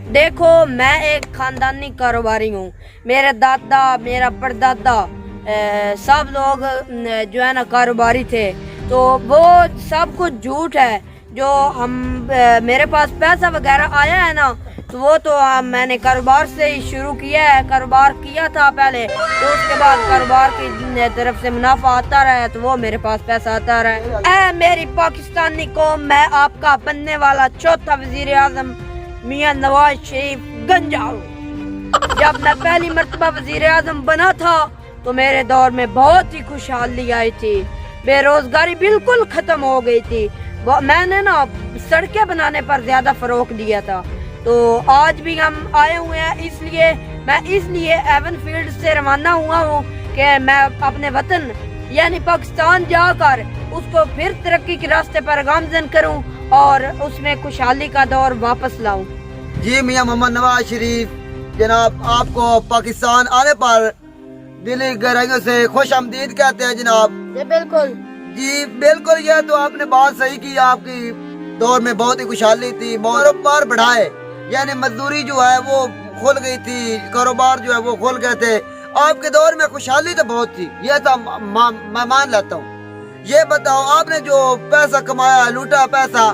देखो मैं एक खानदानी कारोबारी हूँ। मेरे दादा मेरा परदादा सब लोग जो है ना कारोबारी थे, तो वो सब कुछ झूठ है। जो हम मेरे पास पैसा वगैरह आया है ना, तो वो तो मैंने कारोबार से ही शुरू किया है। कारोबार किया था पहले, तो उसके बाद कारोबार की तरफ से मुनाफा आता रहा है, तो वो मेरे पास पैसा आता रहा है। मेरी पाकिस्तानी कौम, मैं आपका बनने वाला चौथा वजीर आजम मियाँ नवाज शरीफ गंजारू। जब मैं पहली मर्तबा वजीर आजम बना था, तो मेरे दौर में बहुत ही खुशहाली आई थी, बेरोजगारी बिल्कुल खत्म हो गई थी। मैंने ना सड़कें बनाने पर ज्यादा फरोग दिया था। तो आज भी हम आए हुए हैं, इसलिए एवन फील्ड से रवाना हुआ हूँ कि मैं अपने वतन यानी पाकिस्तान जाकर उसको फिर तरक्की के रास्ते पर गामजन करूँ और उसमें खुशहाली का दौर वापस लाऊं। जी मियाँ मोहम्मद नवाज शरीफ जनाब, आपको पाकिस्तान आने पर दिली गहराइयों से खुश आमदीद कहते हैं जनाब। बिल्कुल जी बिल्कुल, ये तो आपने बात सही की। आपकी दौर में बहुत ही खुशहाली थी, कारोबार बढ़ाए, यानी मजदूरी जो है वो खुल गई थी, कारोबार जो है वो खुल गए थे। आपके दौर में खुशहाली तो बहुत थी, ये तो मैं मान लेता हूँ। ये बताओ, आपने जो पैसा कमाया, लूटा पैसा,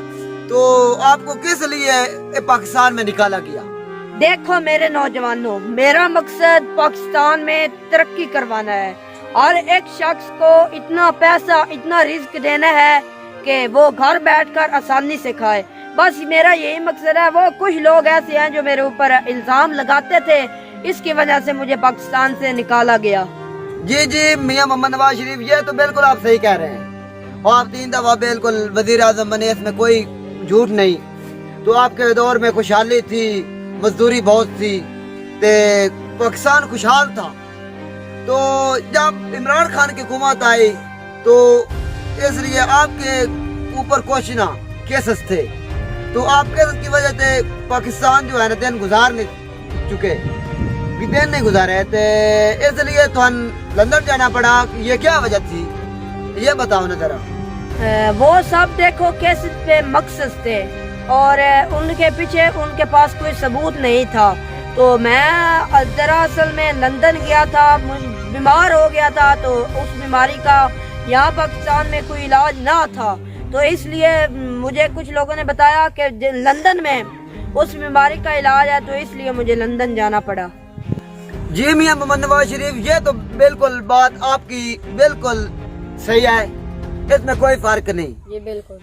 तो आपको किस लिए पाकिस्तान में निकाला गया? देखो मेरे नौजवानों, मेरा मकसद पाकिस्तान में तरक्की करवाना है और एक शख्स को इतना पैसा, इतना रिस्क देना है कि वो घर बैठकर आसानी से खाए। बस मेरा यही मकसद है। वो कुछ लोग ऐसे हैं जो मेरे ऊपर इल्जाम लगाते थे, इसकी वजह से मुझे पाकिस्तान से निकाला गया। जी जी मियाँ मोहम्मद नवाज शरीफ, ये तो बिल्कुल आप सही कह रहे हैं। और आप 3 दफा बिल्कुल वजीर आजम बने, इसमें कोई झूठ नहीं। तो आपके दौर में खुशहाली थी, मजदूरी बहुत थी, ते पाकिस्तान खुशहाल था। तो जब इमरान खान की हुकूमत आई, तो इसलिए आपके ऊपर क्वेश्चन केसेस थे, तो आप केसेस की वजह से पाकिस्तान जो है ना दिन गुजार नहीं चुके, दिन नहीं गुजारे थे, इसलिए तो लंदन जाना पड़ा। ये क्या वजह थी, ये बताओ ना जरा। वो सब देखो केसेस पे मकसद थे और उनके पीछे उनके पास कोई सबूत नहीं था। तो मैं दरअसल में लंदन गया था, बीमार हो गया था, तो उस बीमारी का यहाँ पाकिस्तान में कोई इलाज ना था, तो इसलिए मुझे कुछ लोगों ने बताया कि लंदन में उस बीमारी का इलाज है, तो इसलिए मुझे लंदन जाना पड़ा। जी मियाँ मोहम्मद नवाज शरीफ, ये तो बिल्कुल बात आपकी बिल्कुल सही है, इसमें कोई फर्क नहीं। जी बिल्कुल।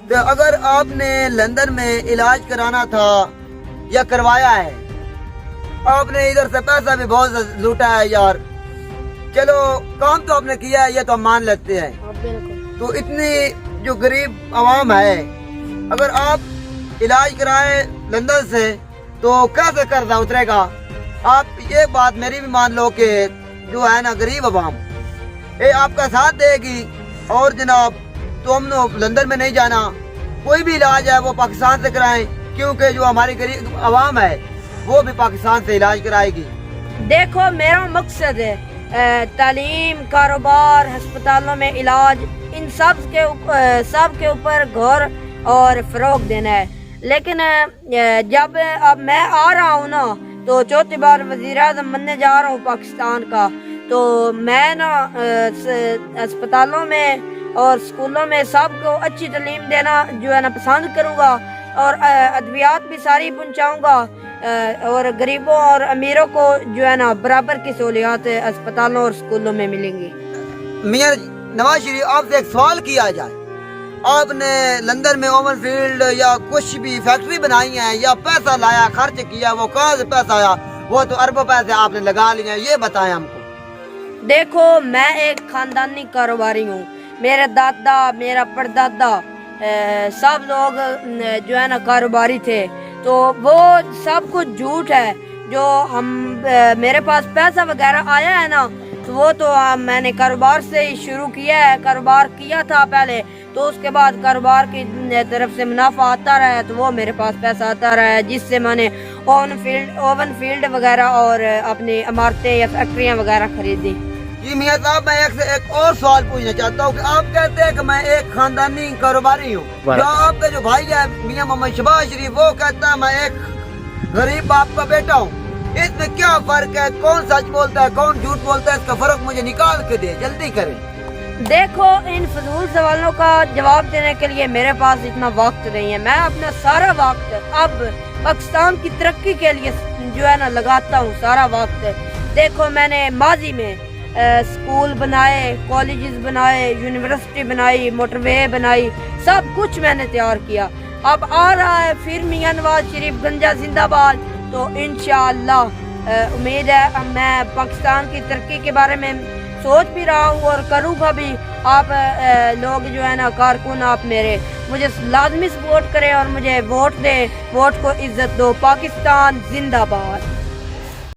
तो अगर आपने लंदन में इलाज कराना था या करवाया है, आपने इधर से पैसा भी बहुत लूटा है यार, चलो काम तो आपने किया है, ये तो हम मान लेते हैं। तो इतनी जो गरीब आवाम है, अगर आप इलाज कराए लंदन से, तो कैसे कर्जा उतरेगा? आप ये बात मेरी भी मान लो कि जो है ना गरीब आवाम ये आपका साथ देगी, और जनाब तो हम लोग लंदन में नहीं जाना, कोई भी इलाज है वो पाकिस्तान से कराएं, क्योंकि जो हमारी गरीब आवाम है वो भी पाकिस्तान से इलाज कराएगी। देखो मेरा मकसद है तालीम, कारोबार, हस्पतालों में इलाज, इन सब के ऊपर गौर और फरोग देना है। लेकिन जब अब मैं आ रहा हूँ ना, तो चौथी बार वजीर आज़म बनने जा रहा हूँ पाकिस्तान का, तो मैं ना अस्पतालों में और स्कूलों में सबको अच्छी तालीम देना जो है ना पसंद करूँगा, और अद्वियात भी सारी पहुँचाऊँगा, और गरीबों और अमीरों को जो है ना बराबर की सहूलियात अस्पतालों और स्कूलों में मिलेंगी। मियाँ नवाज शरीफ, आपसे एक सवाल किया जाए, आपने लंदन में ओवन फील्ड या कुछ भी फैक्ट्री बनाई है या पैसा लाया, खर्च किया, वो कहाँ से पैसा आया? वो तो अरबों पैसे आपने लगा लिए, ये बताएं हमको। देखो मैं एक खानदानी कारोबारी हूँ। मेरे दादा मेरा परदादा सब लोग जो है ना कारोबारी थे, तो वो सब कुछ झूठ है। जो हम मेरे पास पैसा वगैरह आया है ना, तो वो तो मैंने कारोबार से ही शुरू किया है। कारोबार किया था पहले, तो उसके बाद कारोबार की तरफ से मुनाफा आता रहा है, तो वो मेरे पास पैसा आता रहा है, जिससे मैंने ओवन फील्ड वगैरह और अपनी इमारतें या फैक्ट्रियाँ वगैरह खरीदी। जी मियाँ साहब, मैं एक और सवाल पूछना चाहता हूँ कि आप कहते हैं कि मैं एक खानदानी कारोबारी हूँ, जो आपके जो भाई है मियाँ मोहम्मद शबाज शरीफ, वो कहता है मैं एक غریب باپ کا بیٹا ہوں. اس میں کیا فرق ہے؟ کون سچ بولتا ہے کون جھوٹ بولتا ہے؟ اس کا فرق مجھے نکال کے دے, جلدی کریں. دیکھو ان فضول سوالوں کا جواب دینے کے لیے میرے پاس اتنا وقت نہیں ہے. میں اپنا سارا وقت اب پاکستان کی ترقی کے لیے جو ہے نا لگاتا ہوں, سارا وقت. دیکھو میں نے ماضی میں اسکول بنائے, کالجز بنائے, یونیورسٹی بنائی, موٹر وے بنائی, سب کچھ میں نے تیار کیا. اب آ رہا ہے پھر میاں نواز شریف گنجا زندہ باد. تو انشاءاللہ امید ہے میں پاکستان کی ترقی کے بارے میں سوچ بھی رہا ہوں اور کروں گا بھی. آپ لوگ جو ہے نا کارکن, آپ میرے مجھے لازمی سپورٹ کریں اور مجھے ووٹ دیں, ووٹ کو عزت دو. پاکستان زندہ باد.